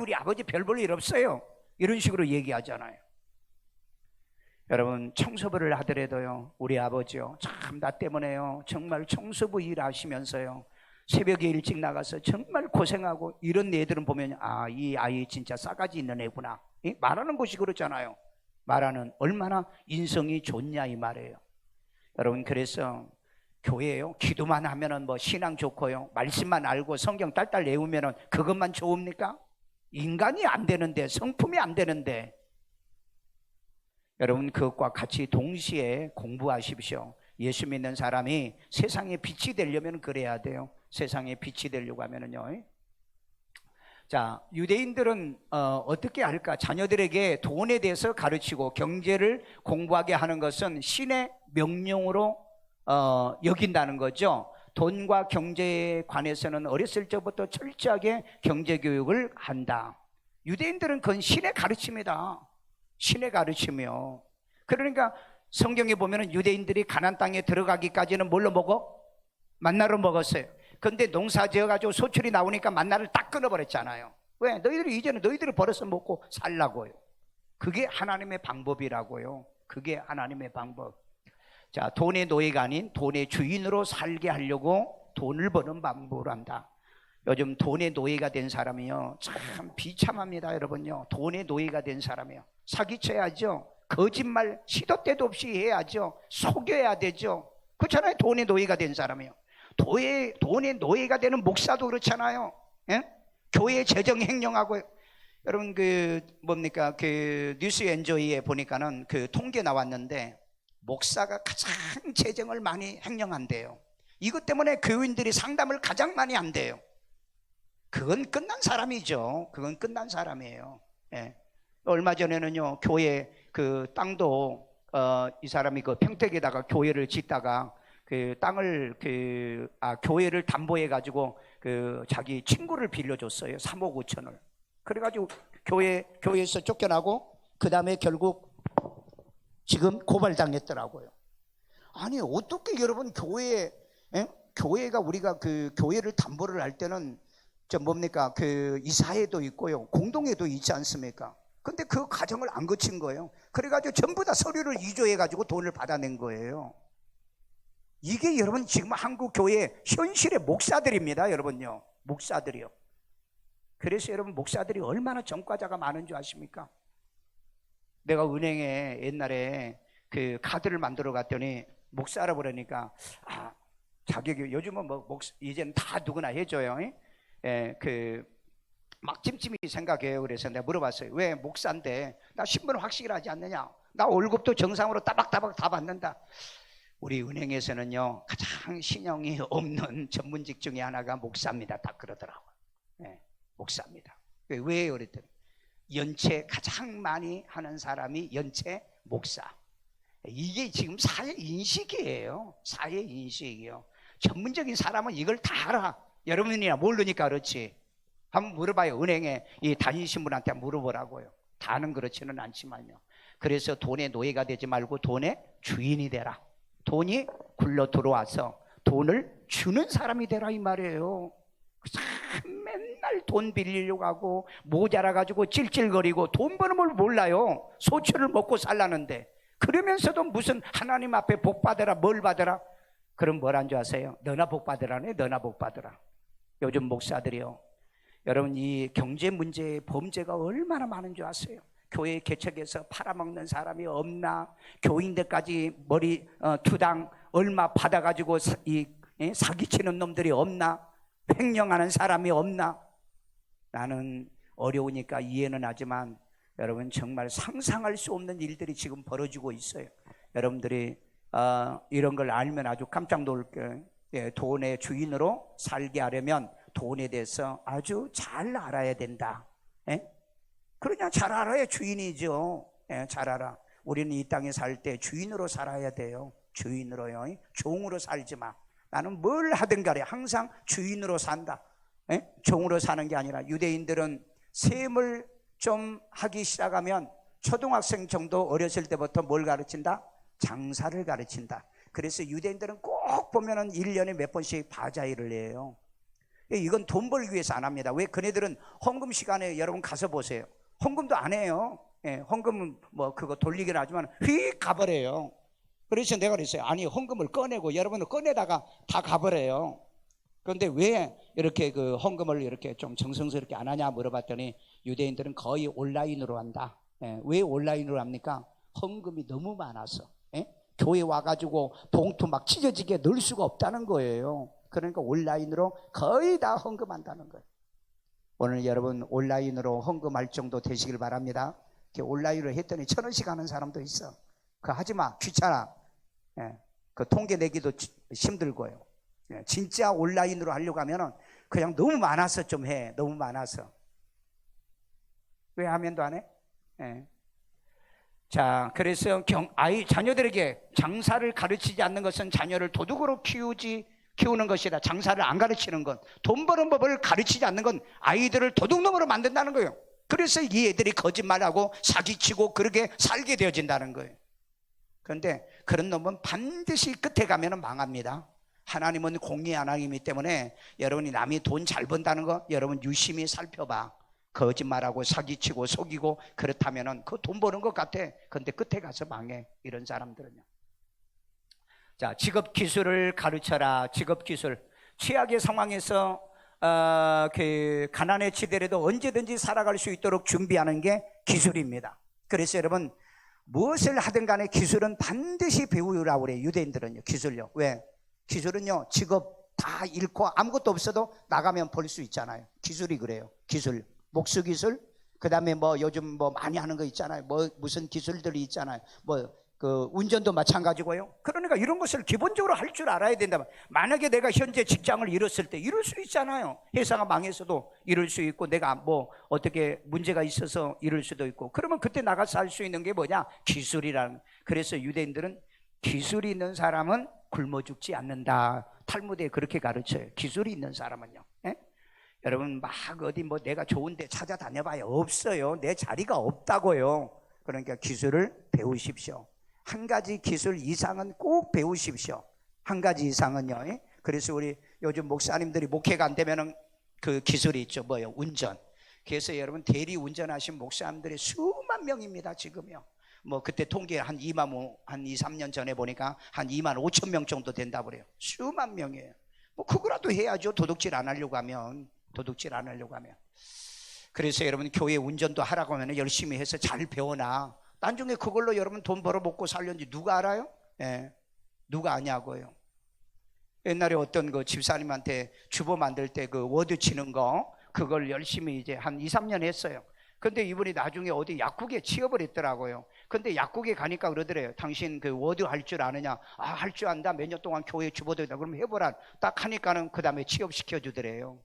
Speaker 1: 우리 아버지 별 볼 일 없어요. 이런 식으로 얘기하잖아요. 여러분 청소부를 하더라도요, 우리 아버지요, 참 나 때문에요 정말 청소부 일하시면서요 새벽에 일찍 나가서 정말 고생하고 이런 애들은 보면 이 아이 진짜 싸가지 있는 애구나. 말하는 것이 그렇잖아요. 말하는 얼마나 인성이 좋냐 이 말이에요. 여러분 그래서 교회요 기도만 하면은 뭐 신앙 좋고요 말씀만 알고 성경 딸딸 외우면은 그것만 좋습니까? 인간이 안 되는데, 성품이 안 되는데. 여러분 그것과 같이 동시에 공부하십시오. 예수 믿는 사람이 세상에 빛이 되려면 그래야 돼요. 세상에 빛이 되려고 하면은요. 자, 유대인들은 어떻게 할까? 자녀들에게 돈에 대해서 가르치고 경제를 공부하게 하는 것은 신의 명령으로 여긴다는 거죠. 돈과 경제에 관해서는 어렸을 적부터 철저하게 경제교육을 한다. 유대인들은 그건 신의 가르침이다. 신의 가르침이요. 그러니까 성경에 보면은 유대인들이 가나안 땅에 들어가기까지는 뭘로 먹어? 만나로 먹었어요. 근데 농사 지어가지고 소출이 나오니까 만나를 딱 끊어버렸잖아요. 왜? 이제는 너희들이 벌어서 먹고 살라고요. 그게 하나님의 방법이라고요. 그게 하나님의 방법. 자, 돈의 노예가 아닌 돈의 주인으로 살게 하려고 돈을 버는 방법을 한다. 요즘 돈의 노예가 된 사람이요 참 비참합니다. 여러분요, 돈의 노예가 된 사람이요 사기쳐야죠. 거짓말 시도 때도 없이 해야죠. 속여야 되죠. 그렇잖아요. 돈의 노예가 된 사람이요. 돈의 노예가 되는 목사도 그렇잖아요. 예? 교회 재정 횡령하고. 여러분 그 뉴스 엔조이에 보니까는 그 통계 나왔는데 목사가 가장 재정을 많이 횡령한대요. 이것 때문에 교인들이 상담을 가장 많이 한대요. 그건 끝난 사람이죠. 그건 끝난 사람이에요. 예. 얼마 전에는요 교회 그 땅도 이 사람이 그 평택에다가 교회를 짓다가 그 땅을 교회를 담보해 가지고 그 자기 친구를 빌려줬어요. 3억 5천을. 그래가지고 교회에서 쫓겨나고 그 다음에 결국 지금 고발당했더라고요. 아니 어떻게 여러분 교회가 우리가 그 교회를 담보를 할 때는 뭡니까 그 이사회도 있고요 공동회도 있지 않습니까? 근데 그 과정을 안 거친 거예요. 그래가지고 전부 다 서류를 위조해가지고 돈을 받아낸 거예요. 이게 여러분 지금 한국 교회 현실의 목사들입니다. 여러분요, 목사들이요. 그래서 여러분 목사들이 얼마나 전과자가 많은 줄 아십니까? 내가 은행에 옛날에 그 카드를 만들어 갔더니 목사라 그러니까 자격이 요즘은 이제는 다 누구나 해줘요. 막 찜찜이 생각해요. 그래서 내가 물어봤어요. 왜 목사인데 나 신분 확실하지 않느냐? 나 월급도 정상으로 따박따박 다 받는다. 우리 은행에서는요 가장 신용이 없는 전문직 중에 하나가 목사입니다. 딱 그러더라고요. 목사입니다. 왜요? 그랬더니 연체 가장 많이 하는 사람이 연체 목사. 이게 지금 사회 인식이에요. 사회 인식이요. 전문적인 사람은 이걸 다 알아. 여러분이나 모르니까 그렇지. 한번 물어봐요. 은행에 다니신 분한테 물어보라고요. 다는 그렇지는 않지만요. 그래서 돈의 노예가 되지 말고 돈의 주인이 되라. 돈이 굴러 들어와서 돈을 주는 사람이 되라 이 말이에요. 맨날 돈 빌리려고 하고 모자라 가지고 찔찔거리고 돈 버는 걸 몰라요. 소출을 먹고 살라는데 그러면서도 무슨 하나님 앞에 복 받으라 뭘 받으라. 그럼 뭐란 줄 아세요? 너나 복 받으라네. 너나 복 받으라. 요즘 목사들이요, 여러분 이 경제 문제의 범죄가 얼마나 많은 줄 아세요? 교회 개척에서 팔아먹는 사람이 없나? 교인들까지 머리 투당 얼마 받아가지고 사기치는 놈들이 없나? 횡령하는 사람이 없나? 나는 어려우니까 이해는 하지만 여러분 정말 상상할 수 없는 일들이 지금 벌어지고 있어요. 여러분들이 이런 걸 알면 아주 깜짝 놀랄 거예요. 돈의 주인으로 살게 하려면 돈에 대해서 아주 잘 알아야 된다. 그러냐 잘 알아야 주인이죠. 잘 알아. 우리는 이 땅에 살 때 주인으로 살아야 돼요. 주인으로요. 종으로 살지 마. 나는 뭘 하든 간에 항상 주인으로 산다. 종으로 사는 게 아니라 유대인들은 셈을 좀 하기 시작하면 초등학생 정도 어렸을 때부터 뭘 가르친다? 장사를 가르친다. 그래서 유대인들은 꼭 보면은 1년에 몇 번씩 바자회를 해요. 이건 돈 벌기 위해서 안 합니다. 왜? 그네들은 헌금 시간에 여러분 가서 보세요. 헌금도 안 해요. 헌금은 그거 돌리긴 하지만 휙 가버려요. 그래서 내가 그랬어요. 아니 헌금을 꺼내고 여러분은 꺼내다가 다 가버려요. 그런데 왜 이렇게 그 헌금을 이렇게 좀 정성스럽게 안 하냐 물어봤더니 유대인들은 거의 온라인으로 한다. 왜 온라인으로 합니까? 헌금이 너무 많아서. 교회 와가지고 봉투 막 찢어지게 넣을 수가 없다는 거예요. 그러니까 온라인으로 거의 다 헌금한다는 거예요. 오늘 여러분 온라인으로 헌금할 정도 되시길 바랍니다. 온라인으로 했더니 1,000원씩 하는 사람도 있어. 그거 하지마. 귀찮아. 그 통계 내기도 힘들고요. 진짜 온라인으로 하려고 하면은 그냥 너무 많아서 좀 해. 너무 많아서. 왜 하면도 안 해? 자, 그래서 자녀들에게 장사를 가르치지 않는 것은 자녀를 도둑으로 키우는 것이다. 장사를 안 가르치는 건, 돈 버는 법을 가르치지 않는 건 아이들을 도둑놈으로 만든다는 거예요. 그래서 이 애들이 거짓말하고 사기치고 그렇게 살게 되어진다는 거예요. 그런데 그런 놈은 반드시 끝에 가면 망합니다. 하나님은 공의 하나님이기 때문에 여러분이 남이 돈 잘 번다는 거 여러분 유심히 살펴봐. 거짓말하고 사기치고 속이고 그렇다면은 그 돈 버는 것 같아. 근데 끝에 가서 망해. 이런 사람들은요. 자, 직업 기술을 가르쳐라. 직업 기술. 최악의 상황에서 그 가난에 치더라도 언제든지 살아갈 수 있도록 준비하는 게 기술입니다. 그래서 여러분 무엇을 하든 간에 기술은 반드시 배우라고 그래요. 유대인들은요. 기술요. 왜? 기술은요. 직업 다 잃고 아무것도 없어도 나가면 벌 수 있잖아요. 기술이 그래요. 기술. 목수 기술, 그 다음에 요즘 많이 하는 거 있잖아요. 무슨 기술들이 있잖아요. 그 운전도 마찬가지고요. 그러니까 이런 것을 기본적으로 할 줄 알아야 된다. 만약에 내가 현재 직장을 잃었을 때 잃을 수 있잖아요. 회사가 망해서도 잃을 수 있고, 내가 어떻게 문제가 있어서 잃을 수도 있고, 그러면 그때 나가서 할 수 있는 게 뭐냐? 기술이라는. 그래서 유대인들은 기술이 있는 사람은 굶어 죽지 않는다. 탈무드에 그렇게 가르쳐요. 기술이 있는 사람은요. 예? 여러분 막 어디 뭐 내가 좋은데 찾아다녀봐야 없어요. 내 자리가 없다고요. 그러니까 기술을 배우십시오. 한 가지 기술 이상은 꼭 배우십시오. 한 가지 이상은요. 예? 그래서 우리 요즘 목사님들이 목회가 안 되면은 그 기술이 있죠. 뭐요? 운전. 그래서 여러분 대리 운전하신 목사님들이 수만 명입니다. 지금요. 뭐 그때 통계 한 2, 3년 전에 보니까 한 2만 5천 명 정도 된다고 그래요. 수만 명이에요. 뭐 그거라도 해야죠. 도둑질 안 하려고 하면. 그래서 여러분 교회 운전도 하라고 하면 열심히 해서 잘 배워놔. 나중에 그걸로 여러분 돈 벌어 먹고 살려는지 누가 알아요? 예. 누가 아냐고요. 옛날에 어떤 그 집사님한테 주보 만들 때 그 워드 치는 거 그걸 열심히 이제 한 2, 3년 했어요. 근데 이분이 나중에 어디 약국에 취업을 했더라고요. 근데 약국에 가니까 그러더래요. 당신 그 워드 할 줄 아느냐? 아, 할 줄 안다. 몇 년 동안 교회 주보도 했다. 그럼 해보라. 딱 하니까는 그 다음에 취업시켜 주더래요.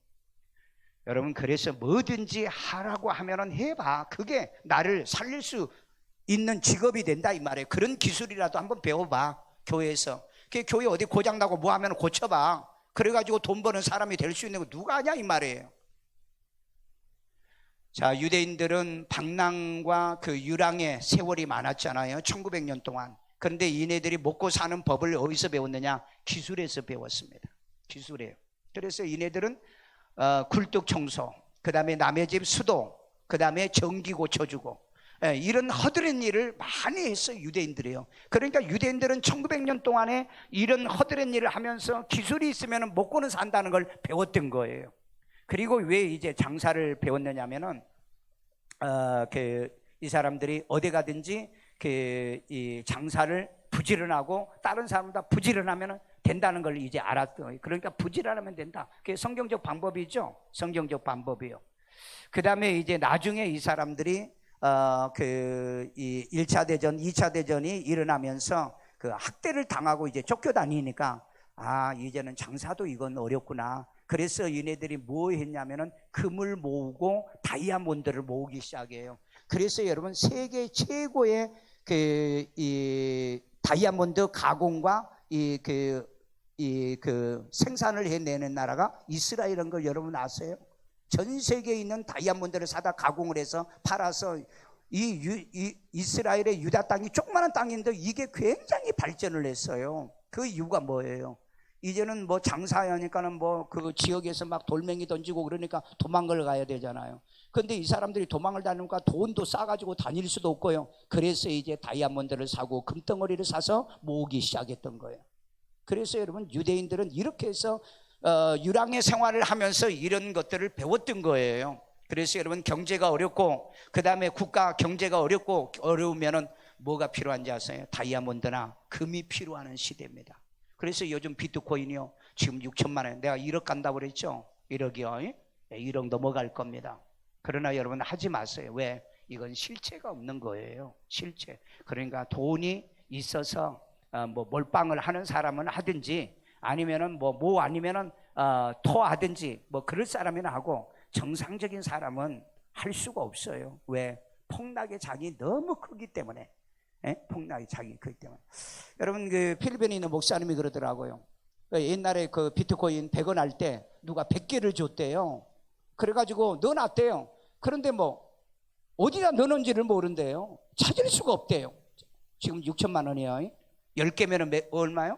Speaker 1: 여러분 그래서 뭐든지 하라고 하면은 해봐. 그게 나를 살릴 수 있는 직업이 된다 이 말이에요. 그런 기술이라도 한번 배워봐. 교회에서. 그 교회 어디 고장나고 뭐 하면 고쳐봐. 그래가지고 돈 버는 사람이 될 수 있는 거 누가 아냐 이 말이에요. 자, 유대인들은 방랑과 그 유랑의 세월이 많았잖아요. 1900년 동안. 그런데 이네들이 먹고 사는 법을 어디서 배웠느냐? 기술에서 배웠습니다. 기술이에요. 그래서 이네들은 굴뚝 청소, 그 다음에 남의 집 수도, 그 다음에 전기 고쳐주고 이런 허드렛 일을 많이 했어요. 유대인들이요. 그러니까 유대인들은 1900년 동안에 이런 허드렛 일을 하면서 기술이 있으면 먹고는 산다는 걸 배웠던 거예요. 그리고 왜 이제 장사를 배웠느냐면은 이 사람들이 어디 가든지 이 장사를 부지런하고 다른 사람보다 부지런하면 된다는 걸 이제 알았어요. 그러니까 부지런하면 된다. 그게 성경적 방법이죠. 성경적 방법이요. 그 다음에 이제 나중에 이 사람들이 이 1차 대전, 2차 대전이 일어나면서 그 학대를 당하고 이제 쫓겨다니니까 아, 이제는 장사도 이건 어렵구나. 그래서 얘네들이 뭐 했냐면은 금을 모으고 다이아몬드를 모으기 시작해요. 그래서 여러분 세계 최고의 이 다이아몬드 가공과 그 생산을 해내는 나라가 이스라엘인 걸 여러분 아세요? 전 세계에 있는 다이아몬드를 사다 가공을 해서 팔아서 이 이스라엘의 유다 땅이 조그마한 땅인데 이게 굉장히 발전을 했어요. 그 이유가 뭐예요? 이제는 뭐 장사하니까는 뭐 그 지역에서 막 돌멩이 던지고 그러니까 도망을 가야 되잖아요. 근데 이 사람들이 도망을 다니니까 돈도 싸가지고 다닐 수도 없고요. 그래서 이제 다이아몬드를 사고 금덩어리를 사서 모으기 시작했던 거예요. 그래서 여러분 유대인들은 이렇게 해서 유랑의 생활을 하면서 이런 것들을 배웠던 거예요. 그래서 여러분 경제가 어렵고 그 다음에 국가 경제가 어려우면은 뭐가 필요한지 아세요? 다이아몬드나 금이 필요한 시대입니다. 그래서 요즘 비트코인이요 지금 6천만 원, 내가 1억 간다고 그랬죠? 1억이요 1억 넘어갈 겁니다. 그러나 여러분 하지 마세요. 왜? 이건 실체가 없는 거예요. 실체. 그러니까 돈이 있어서 뭐 몰빵을 하는 사람은 하든지 아니면은 뭐 아니면은 토하든지 뭐 그럴 사람이나 하고 정상적인 사람은 할 수가 없어요. 왜? 폭락의 장이 너무 크기 때문에. 폭락의 장이 크기 때문에. 여러분 그 필리핀에 있는 목사님이 그러더라고요. 옛날에 그 비트코인 100원 할 때 누가 100개를 줬대요. 그래가지고 넣어놨대요. 그런데 뭐 어디다 넣었는지를 모른대요. 찾을 수가 없대요. 지금 6천만 원이에요. 10개면은 얼마요?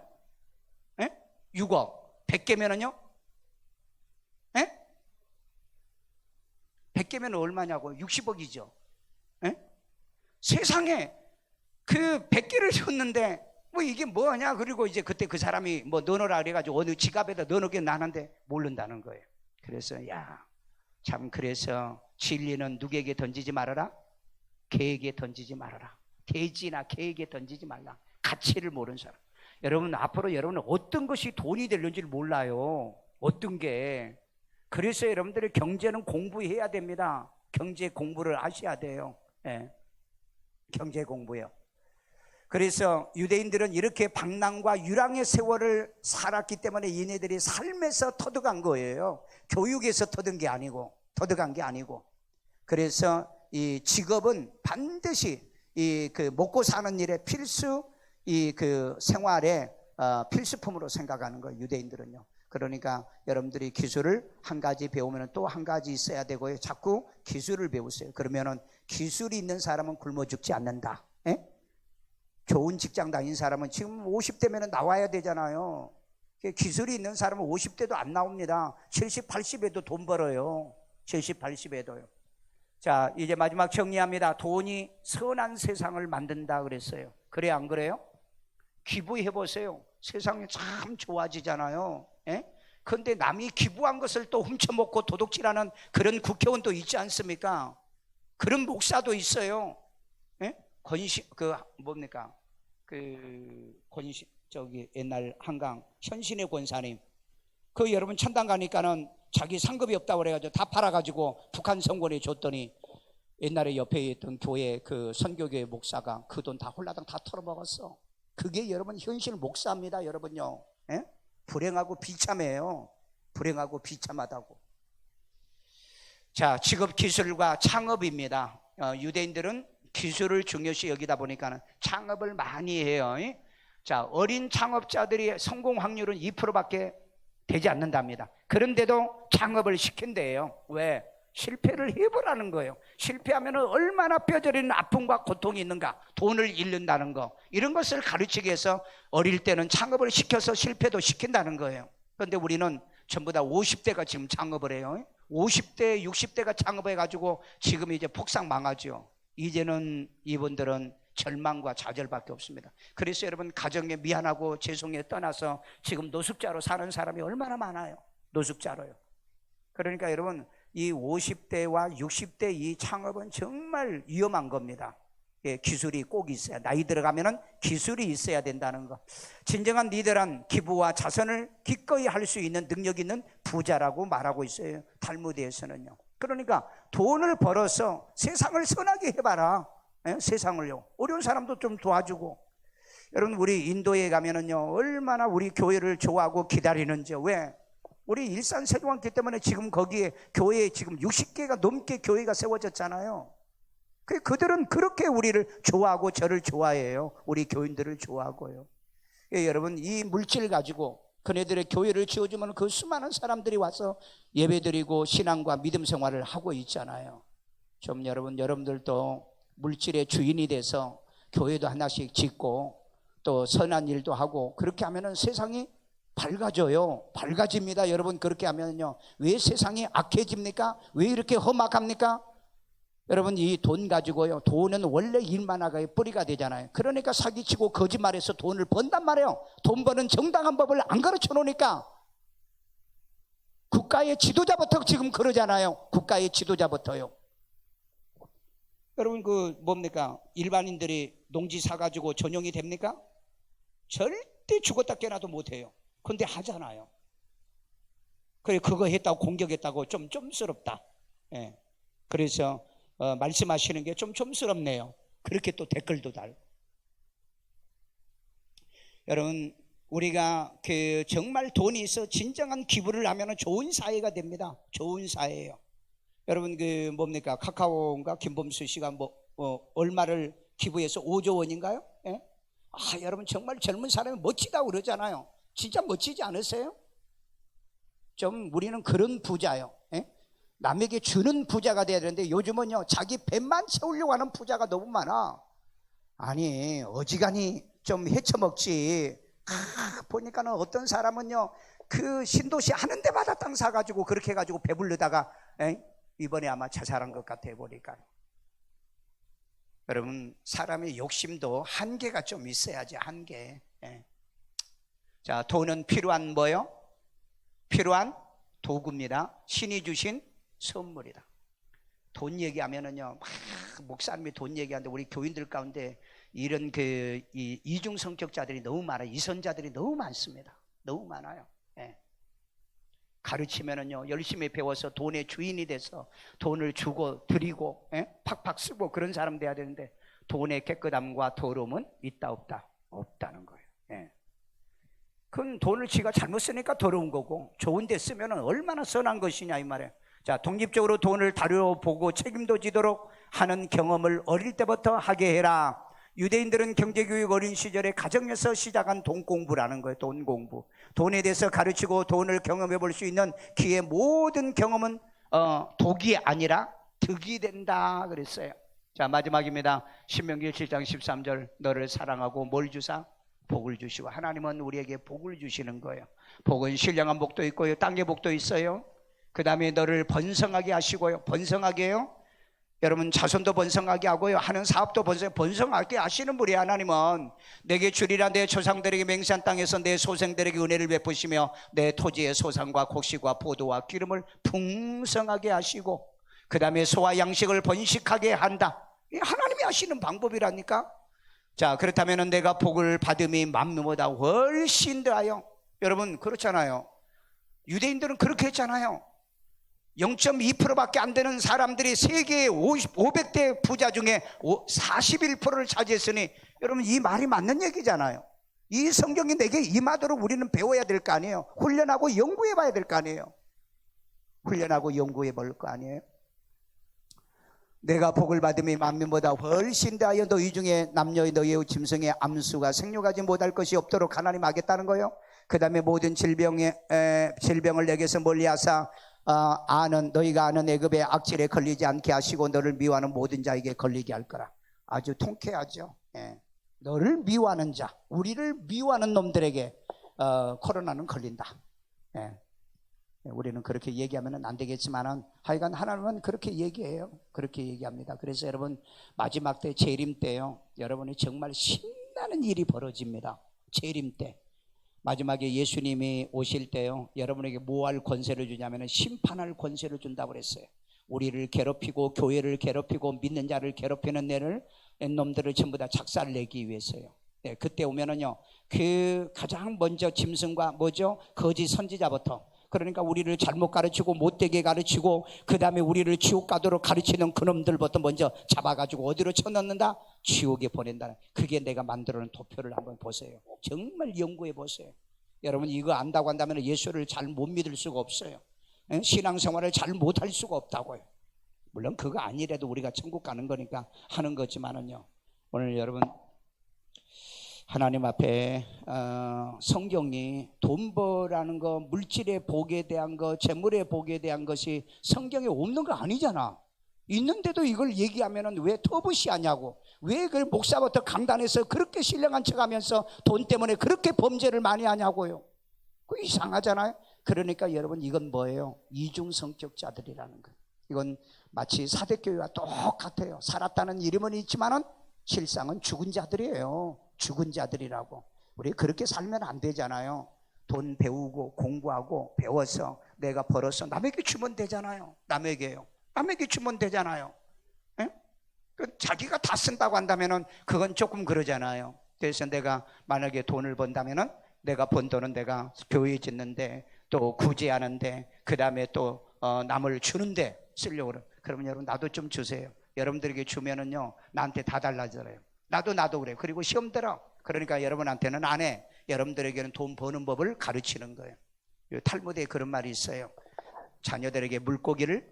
Speaker 1: 6억. 100개면은요? 100개면 얼마냐고? 60억이죠. 세상에 그 100개를 줬는데 뭐 이게 뭐냐? 그리고 이제 그때 그 사람이 뭐 넣어놓으라 그래가지고 어느 지갑에다 넣어놓긴 나는데 모른다는 거예요. 그래서 참 그래서 진리는 누구에게 던지지 말아라? 개에게 던지지 말아라. 돼지나 개에게 던지지 말라. 가치를 모르는 사람. 여러분 앞으로 여러분은 어떤 것이 돈이 되는지를 몰라요. 어떤 게. 그래서 여러분들이 경제는 공부해야 됩니다. 경제 공부를 하셔야 돼요. 경제 공부요. 그래서 유대인들은 이렇게 방랑과 유랑의 세월을 살았기 때문에 얘네들이 삶에서 터득한 거예요. 교육에서 터득한 게 아니고. 그래서 이 직업은 반드시 이 그 먹고 사는 일에 필수 이 그 생활에 필수품으로 생각하는 거예요, 유대인들은요. 그러니까 여러분들이 기술을 한 가지 배우면 또 한 가지 있어야 되고요. 자꾸 기술을 배우세요. 그러면은 기술이 있는 사람은 굶어 죽지 않는다. 예? 좋은 직장 다닌 사람은 지금 50대면 나와야 되잖아요. 기술이 있는 사람은 50대도 안 나옵니다. 70, 80에도 돈 벌어요. 70, 80에도요. 자, 이제 마지막 정리합니다. 돈이 선한 세상을 만든다 그랬어요. 그래 안 그래요? 기부해 보세요. 세상이 참 좋아지잖아요. 예? 그런데 남이 기부한 것을 또 훔쳐먹고 도둑질하는 그런 국회의원도 있지 않습니까? 그런 목사도 있어요. 예? 뭡니까? 저기 옛날 한강 현신의 권사님. 그 여러분 천당 가니까는 자기 상급이 없다고 그래가지고 다 팔아가지고 북한 정권에 줬더니 옛날에 옆에 있던 교회 그 선교교회 목사가 그 돈 다 홀라당 다 털어먹었어. 그게 여러분 현실 목사입니다, 여러분요. 예? 불행하고 비참해요. 불행하고 비참하다고. 자, 직업 기술과 창업입니다. 유대인들은 기술을 중요시 여기다 보니까 창업을 많이 해요. 자, 어린 창업자들이 성공 확률은 2%밖에 되지 않는답니다. 그런데도 창업을 시킨대요. 왜? 실패를 해보라는 거예요. 실패하면 얼마나 뼈저리는 아픔과 고통이 있는가, 돈을 잃는다는 거, 이런 것을 가르치기 위해서 어릴 때는 창업을 시켜서 실패도 시킨다는 거예요. 그런데 우리는 전부 다 50대가 지금 창업을 해요. 50대, 60대가 창업해가지고 지금 이제 폭삭 망하죠. 이제는 이분들은 절망과 좌절밖에 없습니다. 그래서 여러분 가정에 미안하고 죄송해 떠나서 지금 노숙자로 사는 사람이 얼마나 많아요. 노숙자로요. 그러니까 여러분 이 50대와 60대 이 창업은 정말 위험한 겁니다. 예, 기술이 꼭 있어야, 나이 들어가면은 기술이 있어야 된다는 거. 진정한 리더란 기부와 자선을 기꺼이 할 수 있는 능력 있는 부자라고 말하고 있어요, 탈무드에서는요. 그러니까 돈을 벌어서 세상을 선하게 해봐라. 예? 세상을요. 어려운 사람도 좀 도와주고. 여러분 우리 인도에 가면은요 얼마나 우리 교회를 좋아하고 기다리는지요. 왜? 우리 일산 세종학교 때문에 지금 거기에 교회에 지금 60개가 넘게 교회가 세워졌잖아요. 그들은 그렇게 우리를 좋아하고 저를 좋아해요. 우리 교인들을 좋아하고요. 예, 여러분 이 물질 가지고 그네들의 교회를 지어주면 그 수많은 사람들이 와서 예배드리고 신앙과 믿음 생활을 하고 있잖아요. 좀 여러분들도 물질의 주인이 돼서 교회도 하나씩 짓고 또 선한 일도 하고 그렇게 하면은 세상이 밝아져요. 밝아집니다. 여러분 그렇게 하면요. 왜 세상이 악해집니까? 왜 이렇게 험악합니까? 여러분 이 돈 가지고요. 돈은 원래 일만 하가의 뿌리가 되잖아요. 그러니까 사기치고 거짓말해서 돈을 번단 말이에요. 돈 버는 정당한 법을 안 가르쳐 놓으니까 국가의 지도자부터 지금 그러잖아요. 국가의 지도자부터요. 여러분 뭡니까? 일반인들이 농지 사가지고 전용이 됩니까? 절대 죽었다 깨나도 못해요. 근데 하잖아요. 그래 그거 했다고 공격했다고 좀 쫌스럽다. 예. 그래서 말씀하시는 게 좀 쫌스럽네요. 그렇게 또 댓글도 달고. 여러분 우리가 정말 돈이 있어 진정한 기부를 하면 좋은 사회가 됩니다. 좋은 사회예요. 여러분 뭡니까? 카카오인가 김범수 씨가 얼마를 기부해서 5조 원인가요? 예? 여러분 정말 젊은 사람이 멋지다고 그러잖아요. 진짜 멋지지 않으세요? 좀 우리는 그런 부자요. 예? 남에게 주는 부자가 돼야 되는데 요즘은요 자기 배만 채우려고 하는 부자가 너무 많아. 아니 어지간히 좀 헤쳐먹지. 보니까는 어떤 사람은요 그 신도시 하는 데마다 땅 사가지고 그렇게 해가지고 배부르다가 이번에 아마 자살한 것 같아 보니까. 여러분 사람의 욕심도 한계가 좀 있어야지. 한계. 자, 돈은 필요한 뭐요? 필요한 도구입니다. 신이 주신 선물이다. 돈 얘기하면은요 목사님이 돈 얘기하는데 우리 교인들 가운데 이런 이중 성격자들이 너무 많아요. 이선자들이 너무 많습니다. 너무 많아요. 예. 가르치면은요 열심히 배워서 돈의 주인이 돼서 돈을 주고 드리고 팍팍 쓰고 그런 사람 돼야 되는데 돈의 깨끗함과 더러움은 있다 없다? 없다는 거예요. 예. 그건 돈을 지가 잘못 쓰니까 더러운 거고 좋은 데 쓰면은 얼마나 선한 것이냐 이 말이에요. 자, 독립적으로 돈을 다뤄보고 책임도 지도록 하는 경험을 어릴 때부터 하게 해라. 유대인들은 경제교육 어린 시절에 가정에서 시작한 돈 공부라는 거예요. 돈 공부. 돈에 대해서 가르치고 돈을 경험해 볼 수 있는 기회, 모든 경험은 독이 아니라 득이 된다 그랬어요. 자, 마지막입니다. 신명기 7장 13절. 너를 사랑하고 뭘 주사? 복을 주시고. 하나님은 우리에게 복을 주시는 거예요. 복은 신령한 복도 있고요, 땅의 복도 있어요. 그 다음에 너를 번성하게 하시고요. 번성하게요, 여러분 자손도 번성하게 하고요, 하는 사업도 번성하게 하시는 분이 하나님은 내게 주리라 내 조상들에게 맹세한 땅에서 내 소생들에게 은혜를 베푸시며 내 토지의 소산과 곡식과 포도와 기름을 풍성하게 하시고 그 다음에 소와 양식을 번식하게 한다. 하나님이 하시는 방법이라니까. 자, 그렇다면 내가 복을 받음이 만민보다 훨씬 더하여. 여러분 그렇잖아요. 유대인들은 그렇게 했잖아요. 0.2%밖에 안 되는 사람들이 세계의 500대 부자 중에 41%를 차지했으니 여러분 이 말이 맞는 얘기잖아요. 이 성경이 내게 임하도록 우리는 배워야 될 거 아니에요. 훈련하고 연구해 봐야 될 거 아니에요. 훈련하고 연구해 볼 거 아니에요. 내가 복을 받음이 만민보다 훨씬 더하여 너희 중에 남녀의 너희의 짐승의 암수가 생육하지 못할 것이 없도록 하나님 하겠다는 거예요. 그 다음에 모든 질병을 내게서 멀리하사 너희가 아는 애굽의 악질에 걸리지 않게 하시고 너를 미워하는 모든 자에게 걸리게 할 거라. 아주 통쾌하죠. 예. 너를 미워하는 자, 우리를 미워하는 놈들에게 코로나는 걸린다. 예. 우리는 그렇게 얘기하면 안 되겠지만은 하여간 하나님은 그렇게 얘기해요. 그렇게 얘기합니다. 그래서 여러분 마지막 때 재림 때요, 여러분이 정말 신나는 일이 벌어집니다. 재림 때 마지막에 예수님이 오실 때요, 여러분에게 뭐 할 권세를 주냐면 심판할 권세를 준다고 그랬어요. 우리를 괴롭히고 교회를 괴롭히고 믿는 자를 괴롭히는 놈들을 전부 다 작살내기 위해서요. 네, 그때 오면은요, 그 가장 먼저 짐승과 거짓 선지자부터, 그러니까 우리를 잘못 가르치고 못되게 가르치고 그 다음에 우리를 지옥 가도록 가르치는 그놈들부터 먼저 잡아가지고 어디로 쳐넣는다? 지옥에 보낸다. 그게 내가 만들어놓은 도표를 한번 보세요. 정말 연구해 보세요. 여러분 이거 안다고 한다면 예수를 잘 못 믿을 수가 없어요. 신앙생활을 잘 못할 수가 없다고요. 물론 그거 아니래도 우리가 천국 가는 거니까 하는 거지만은요, 오늘 여러분 하나님 앞에 성경이 돈 버라는 거, 물질의 복에 대한 거, 재물의 복에 대한 것이 성경에 없는 거 아니잖아. 있는데도 이걸 얘기하면은 왜 터부시하냐고. 왜 그 목사부터 강단에서 그렇게 신령한 척하면서 돈 때문에 그렇게 범죄를 많이 하냐고요. 그 이상하잖아요. 그러니까 여러분 이건 뭐예요? 이중성격자들이라는 거예요. 이건 마치 사대교회와 똑같아요. 살았다는 이름은 있지만은 실상은 죽은 자들이에요. 죽은 자들이라고. 우리 그렇게 살면 안 되잖아요. 돈 배우고 공부하고 배워서 내가 벌어서 남에게 주면 되잖아요. 남에게 주면 되잖아요. 에? 자기가 다 쓴다고 한다면은 그건 조금 그러잖아요. 그래서 내가 만약에 돈을 번다면은 내가 번 돈은 내가 교회 짓는데 또 구제하는데 그 다음에 또 남을 주는데 쓰려고 그래요. 그러면 여러분 나도 좀 주세요. 여러분들에게 주면은요 나한테 다 달라져요. 나도 그래요. 그리고 시험 들어. 그러니까 여러분한테는 안 해. 여러분들에게는 돈 버는 법을 가르치는 거예요. 탈무드에 그런 말이 있어요. 자녀들에게 물고기를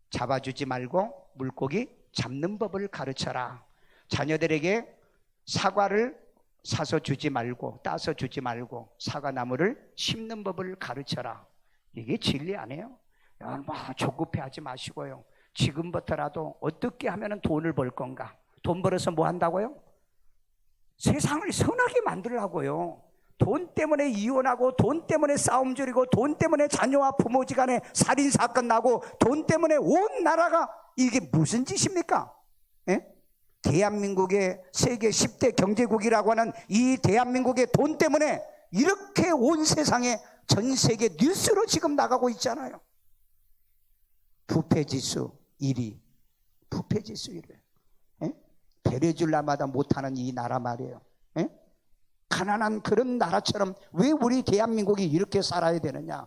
Speaker 1: 잡아주지 말고 물고기 잡는 법을 가르쳐라. 자녀들에게 사과를 사서 주지 말고 따서 주지 말고 사과나무를 심는 법을 가르쳐라. 이게 진리 아니에요? 여러분 조급해하지 마시고요. 지금부터라도 어떻게 하면 돈을 벌 건가? 돈 벌어서 뭐 한다고요? 세상을 선하게 만들라고요. 돈 때문에 이혼하고 돈 때문에 싸움 줄이고 돈 때문에 자녀와 부모지간에 살인사건 나고 돈 때문에 온 나라가 이게 무슨 짓입니까? 예? 대한민국의 세계 10대 경제국이라고 하는 이 대한민국의 돈 때문에 이렇게 온 세상에 전 세계 뉴스로 지금 나가고 있잖아요. 부패지수 1위. 부패지수 1위. 배려줄 날마다 못하는 이 나라 말이에요. 에? 가난한 그런 나라처럼 왜 우리 대한민국이 이렇게 살아야 되느냐?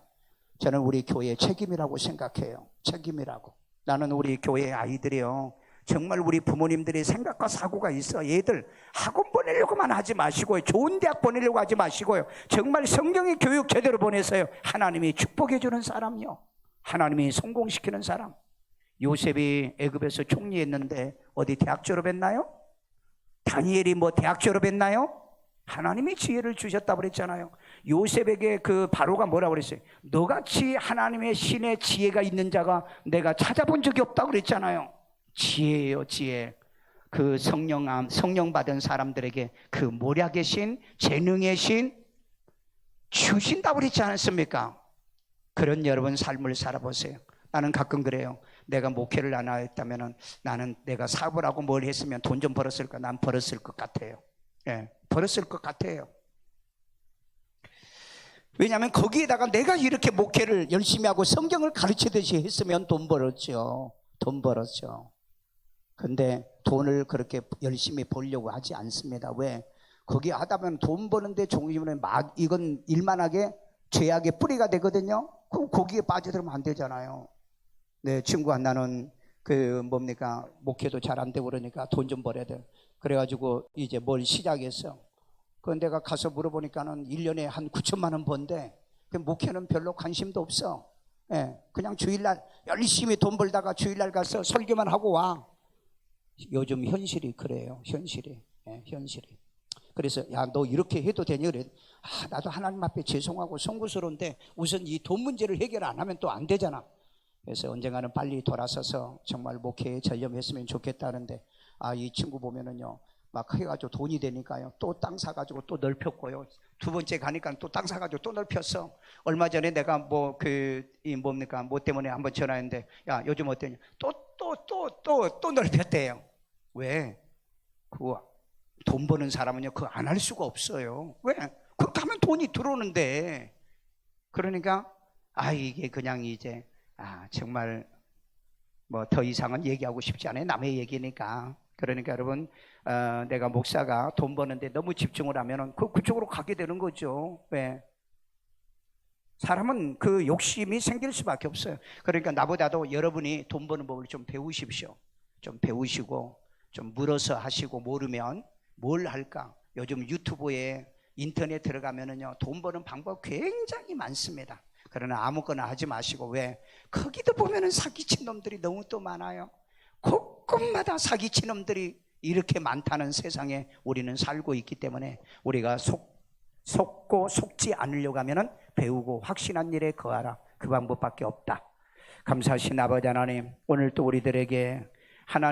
Speaker 1: 저는 우리 교회의 책임이라고 생각해요. 책임이라고. 나는 우리 교회 아이들이요, 정말 우리 부모님들의 생각과 사고가 있어. 얘들 학원 보내려고만 하지 마시고요, 좋은 대학 보내려고 하지 마시고요, 정말 성경의 교육 제대로 보내서요 하나님이 축복해 주는 사람이요, 하나님이 성공시키는 사람. 요셉이 애굽에서 총리했는데 어디 대학 졸업했나요? 다니엘이 뭐 대학 졸업했나요? 하나님이 지혜를 주셨다고 그랬잖아요. 요셉에게 그 바로가 뭐라고 그랬어요? 너같이 하나님의 신의 지혜가 있는 자가 내가 찾아본 적이 없다고 그랬잖아요. 지혜예요, 지혜. 그 성령 받은 사람들에게 그 모략의 신, 재능의 신 주신다고 그랬지 않았습니까? 그런 여러분 삶을 살아보세요. 나는 가끔 그래요. 내가 목회를 안 했다면 나는 내가 사업을 하고 뭘 했으면 돈 좀 벌었을까? 난 벌었을 것 같아요. 예, 벌었을 것 같아요. 왜냐하면 거기에다가 내가 이렇게 목회를 열심히 하고 성경을 가르치듯이 했으면 돈 벌었죠. 돈 벌었죠. 근데 돈을 그렇게 열심히 벌려고 하지 않습니다. 왜? 거기 하다 보면 돈 버는데 종이면 막 이건 일만하게 죄악의 뿌리가 되거든요. 그럼 거기에 빠져들면 안 되잖아요. 내 친구가 나는 그 뭡니까 목회도 잘 안 되고 그러니까 돈 좀 벌어야 돼. 그래가지고 이제 뭘 시작했어. 그 내가 가서 물어보니까는 1년에 한 9천만 원 번대. 그 목회는 별로 관심도 없어. 예, 그냥 주일날 열심히 돈 벌다가 주일날 가서 설교만 하고 와. 요즘 현실이 그래요. 현실이. 예, 현실이. 그래서 야, 너 이렇게 해도 되냐 그래. 나도 하나님 앞에 죄송하고 송구스러운데 우선 이 돈 문제를 해결 안 하면 또 안 되잖아. 그래서 언젠가는 빨리 돌아서서 정말 목회에 전념했으면 좋겠다는데 이 친구 보면은요 막 해가지고 돈이 되니까요 또 땅 사가지고 또 넓혔고요. 두 번째 가니까 또 땅 사가지고 또 넓혔어. 얼마 전에 내가 뭐 때문에 한번 전화했는데 야 요즘 어떠냐 또 넓혔대요. 왜? 그거 돈 버는 사람은요 그거 안 할 수가 없어요. 왜? 그렇게 하면 돈이 들어오는데. 그러니까 이게 그냥 이제 정말 뭐 더 이상은 얘기하고 싶지 않아요. 남의 얘기니까. 그러니까 여러분 내가 목사가 돈 버는데 너무 집중을 하면은 그쪽으로 가게 되는 거죠. 왜? 사람은 그 욕심이 생길 수밖에 없어요. 그러니까 나보다도 여러분이 돈 버는 법을 좀 배우십시오. 좀 배우시고 좀 물어서 하시고 모르면 뭘 할까? 요즘 유튜브에 인터넷 들어가면은요 돈 버는 방법 굉장히 많습니다. 그러나 아무거나 하지 마시고. 왜? 거기도 보면은 사기친 놈들이 너무 또 많아요. 곳곳마다 사기친 놈들이 이렇게 많다는 세상에 우리는 살고 있기 때문에 우리가 속고 속지 않으려고 하면은 배우고 확신한 일에 거하라. 그 방법밖에 없다. 감사하신 아버지 하나님, 오늘 또 우리들에게 하나님